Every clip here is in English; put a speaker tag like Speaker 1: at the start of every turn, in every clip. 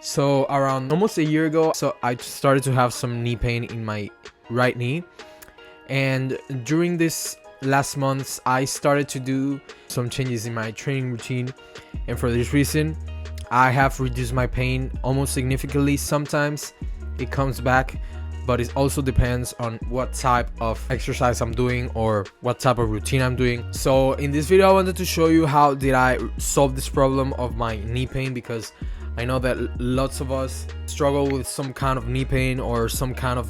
Speaker 1: So around almost a year ago, I started to have some knee pain in my right knee. And during this last months, I started to do some changes in my training routine. And for this reason, I have reduced my pain almost significantly. Sometimes it comes back, but it also depends on what type of exercise I'm doing or what type of routine I'm doing. So in this video, I wanted to show you how did I solve this problem of my knee pain, because I know that lots of us struggle with some kind of knee pain or some kind of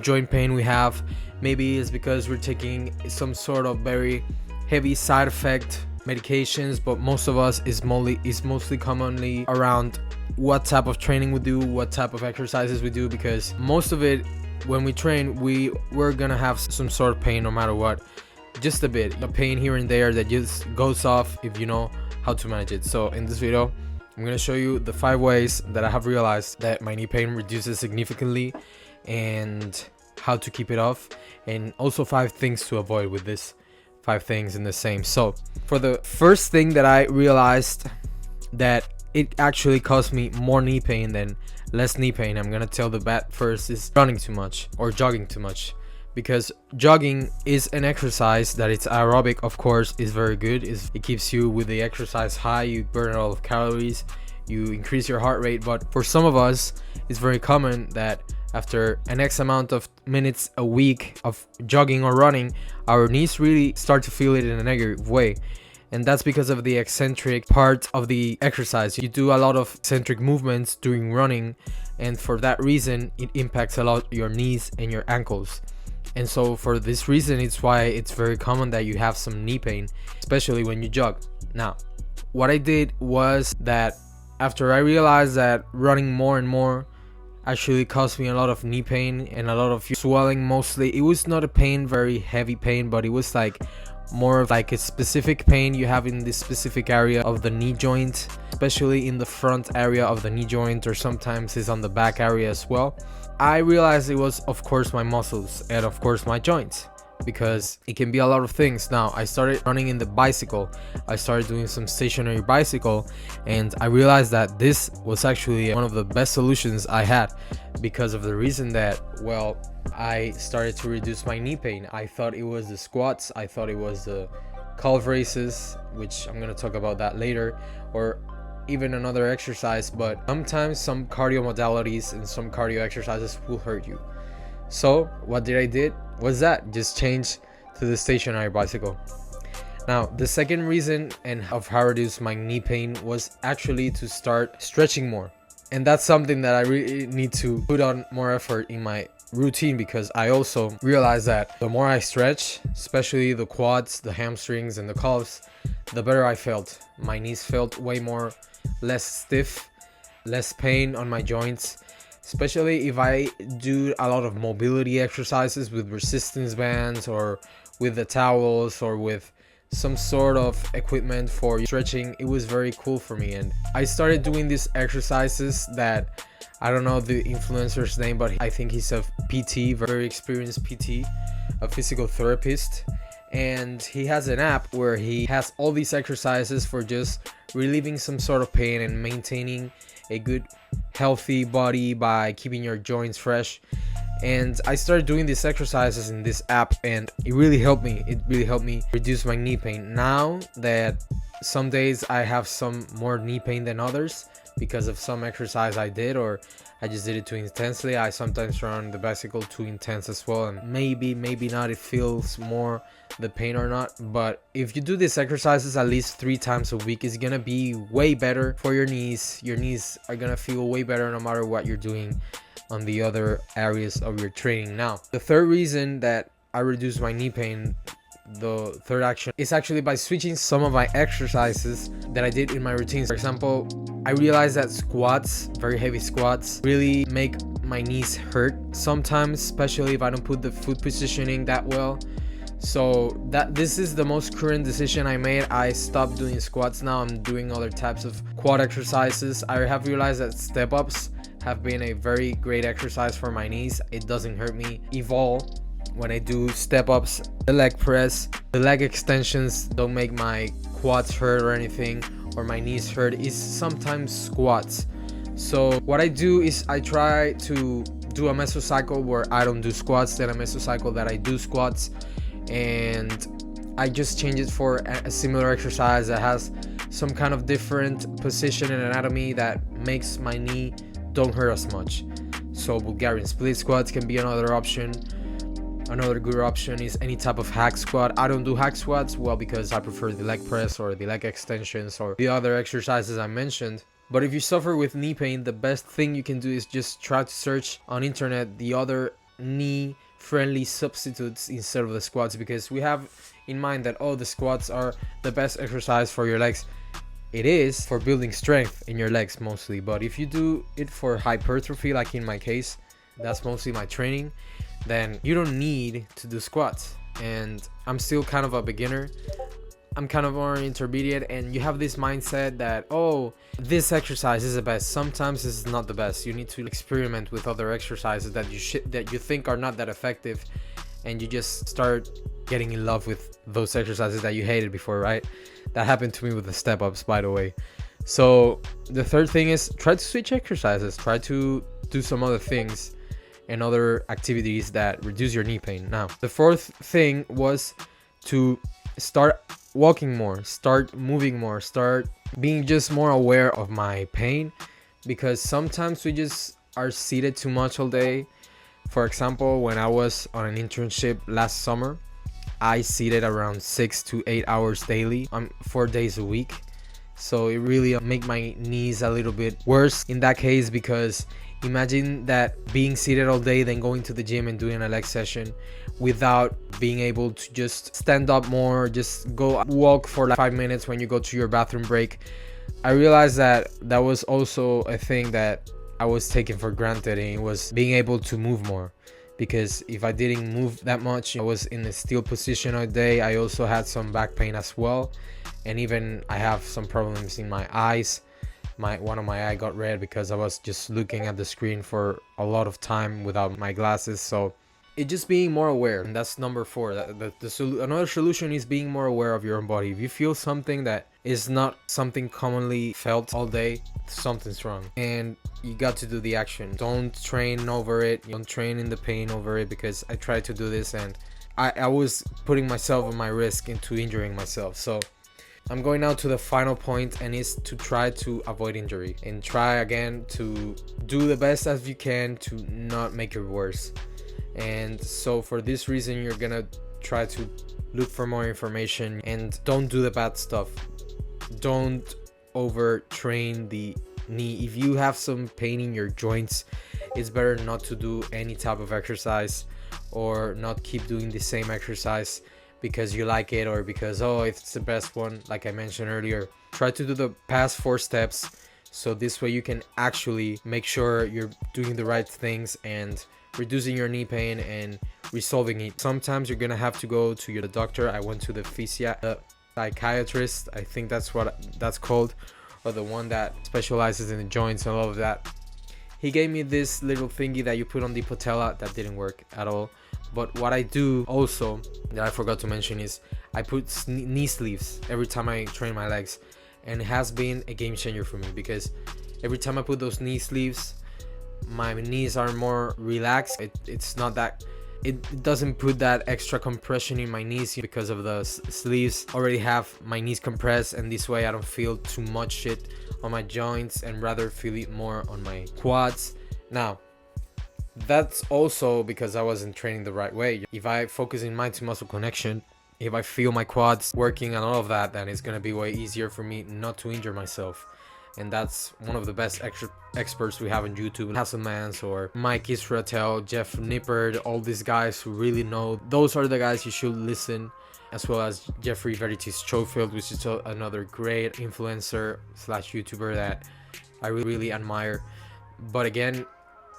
Speaker 1: joint pain we have. Maybe it's because we're taking some sort of very heavy side effect medications, but most of us is mostly commonly around what type of training we do, what type of exercises we do, because most of it when we train we're gonna have some sort of pain no matter what, just a bit, a pain here and there that just goes off if you know how to manage it. So in this video I'm gonna show you the 5 ways that I have realized that my knee pain reduces significantly and how to keep it off, and also 5 things to avoid with this 5 things in the same. So for the first thing that I realized that it actually caused me more knee pain than less knee pain, I'm gonna tell the bad first, is running too much or jogging too much. Because jogging is an exercise that it's aerobic, of course, is very good. It keeps you with the exercise high, you burn a lot of calories, you increase your heart rate. But for some of us, it's very common that after an X amount of minutes a week of jogging or running, our knees really start to feel it in a negative way. And that's because of the eccentric part of the exercise. You do a lot of eccentric movements during running, and for that reason, it impacts a lot your knees and your ankles. And so for this reason, it's why it's very common that you have some knee pain, especially when you jog. Now, what I did was that after I realized that running more and more actually caused me a lot of knee pain and a lot of swelling, mostly. It was not a pain, very heavy pain, but it was like more of like a specific pain you have in this specific area of the knee joint, especially in the front area of the knee joint, or sometimes it's on the back area as well. I realized it was, of course, my muscles and of course my joints, because it can be a lot of things. Now I started running in the bicycle, I started doing some stationary bicycle, and I realized that this was actually one of the best solutions I had, because of the reason that, well, I started to reduce my knee pain. I thought it was the squats, I thought it was the calf raises, which I'm gonna talk about that later, or even another exercise, but sometimes some cardio modalities and some cardio exercises will hurt you. So what I did was that just change to the stationary bicycle. Now the second reason and of how I reduced my knee pain was actually to start stretching more, and that's something that I really need to put on more effort in my routine, because I also realized that the more I stretch, especially the quads, the hamstrings and the calves, the better I felt. My knees felt way more less stiff, less pain on my joints, especially if I do a lot of mobility exercises with resistance bands or with the towels or with some sort of equipment for stretching. It was very cool for me, and I started doing these exercises that, I don't know the influencer's name, but I think he's a PT, very experienced PT, a physical therapist, and he has an app where he has all these exercises for just relieving some sort of pain and maintaining a good healthy body by keeping your joints fresh. And I started doing these exercises in this app, and it really helped me reduce my knee pain. Now that some days I have some more knee pain than others because of some exercise I did, or I just did it too intensely. I sometimes run the bicycle too intense as well, and maybe not, it feels more the pain or not. But if you do these exercises at least 3 times a week, it's gonna be way better for your knees. Your knees are gonna feel way better no matter what you're doing on the other areas of your training. Now the third reason that I reduced my knee pain, the third action, is actually by switching some of my exercises that I did in my routines. For example, I realized that squats, very heavy squats, really make my knees hurt sometimes, especially if I don't put the foot positioning that well. So this is the most current decision I made. I stopped doing squats now. I'm doing other types of quad exercises. I have realized that step ups have been a very great exercise for my knees. It doesn't hurt me at all when I do step ups. The leg press, the leg extensions don't make my quads hurt or anything, or my knees hurt. Is sometimes squats. So what I do is I try to do a mesocycle where I don't do squats, then a mesocycle that I do squats, and I just change it for a similar exercise that has some kind of different position and anatomy that makes my knee don't hurt as much. So Bulgarian split squats can be another option. Another good option is any type of hack squat. I don't do hack squats, well, because I prefer the leg press or the leg extensions or the other exercises I mentioned. But if you suffer with knee pain, the best thing you can do is just try to search on internet the other knee friendly substitutes instead of the squats, because we have in mind that, oh, the squats are the best exercise for your legs. It is for building strength in your legs mostly, but if you do it for hypertrophy, like in my case, that's mostly my training, then you don't need to do squats. And I'm still kind of a beginner, I'm kind of more intermediate, and you have this mindset that, oh, this exercise is the best. Sometimes this is not the best. You need to experiment with other exercises that you think are not that effective, and you just start getting in love with those exercises that you hated before, right? That happened to me with the step ups, by the way. So the third thing is try to switch exercises, try to do some other things and other activities that reduce your knee pain. Now, the fourth thing was to start walking more, start moving more, start being just more aware of my pain, because sometimes we just are seated too much all day. For example, when I was on an internship last summer, I seated around 6 to 8 hours daily, 4 days a week. So it really make my knees a little bit worse in that case, because imagine that being seated all day, then going to the gym and doing a leg session without being able to just stand up more, just go walk for like 5 minutes when you go to your bathroom break. I realized that that was also a thing that I was taking for granted, and it was being able to move more. Because if I didn't move that much, I was in a still position all day. I also had some back pain as well, and even I have some problems in my eyes. One of my eye got red because I was just looking at the screen for a lot of time without my glasses. So it just being more aware, and that's number 4. Another solution is being more aware of your own body. If you feel something that is not something commonly felt all day, something's wrong, and you got to do the action. Don't train over it. Don't train in the pain over it, because I tried to do this and I was putting myself at my risk into injuring myself. So I'm going now to the final point, and is to try to avoid injury and try again to do the best as you can to not make it worse. And so for this reason, you're gonna try to look for more information and don't do the bad stuff. Don't overtrain the knee. If you have some pain in your joints, it's better not to do any type of exercise, or not keep doing the same exercise because you like it, or because, oh, it's the best one. Like I mentioned earlier, try to do the past 4 steps, so this way you can actually make sure you're doing the right things and reducing your knee pain and resolving it. Sometimes you're gonna have to go to your doctor. I went to the psychiatrist, I think that's what that's called, or the one that specializes in the joints and all of that. He gave me this little thingy that you put on the patella that didn't work at all. But what I do also that I forgot to mention is I put knee sleeves every time I train my legs, and it has been a game changer for me, because every time I put those knee sleeves, my knees are more relaxed. It's not that, it doesn't put that extra compression in my knees, because of the sleeves already have my knees compressed, and this way I don't feel too much shit on my joints and rather feel it more on my quads. Now, that's also because I wasn't training the right way. If I focus in mind to muscle connection, if I feel my quads working and all of that, then it's gonna be way easier for me not to injure myself. And that's one of the best experts we have on YouTube, Hasselmans or Mike Israel, Jeff Nippert, all these guys who really know. Those are the guys you should listen, as well as Jeffrey Veritas Schofield, which is another great influencer slash YouTuber that I really admire. But again,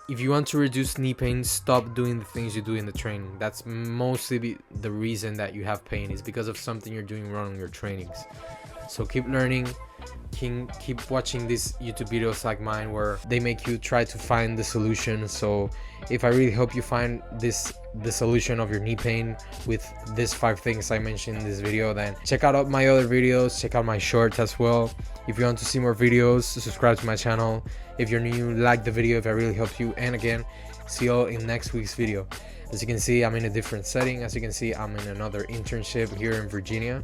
Speaker 1: if you want to reduce knee pain, stop doing the things you do in the training. That's mostly the reason that you have pain, is because of something you're doing wrong in your trainings. So keep learning, keep watching these YouTube videos like mine, where they make you try to find the solution. So if I really help you find the solution of your knee pain with these 5 things I mentioned in this video, then check out my other videos, check out my shorts as well. If you want to see more videos, subscribe to my channel. If you're new, like the video if I really helped you. And again, see you all in next week's video. As you can see, I'm in a different setting. As you can see, I'm in another internship here in Virginia.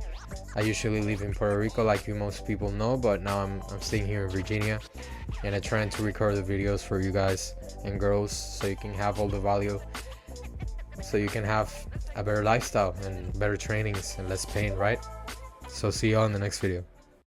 Speaker 1: I usually live in Puerto Rico, like you most people know, but now I'm staying here in Virginia, and I'm trying to record the videos for you guys and girls, so you can have all the value, so you can have a better lifestyle and better trainings and less pain, right? So see you all in the next video.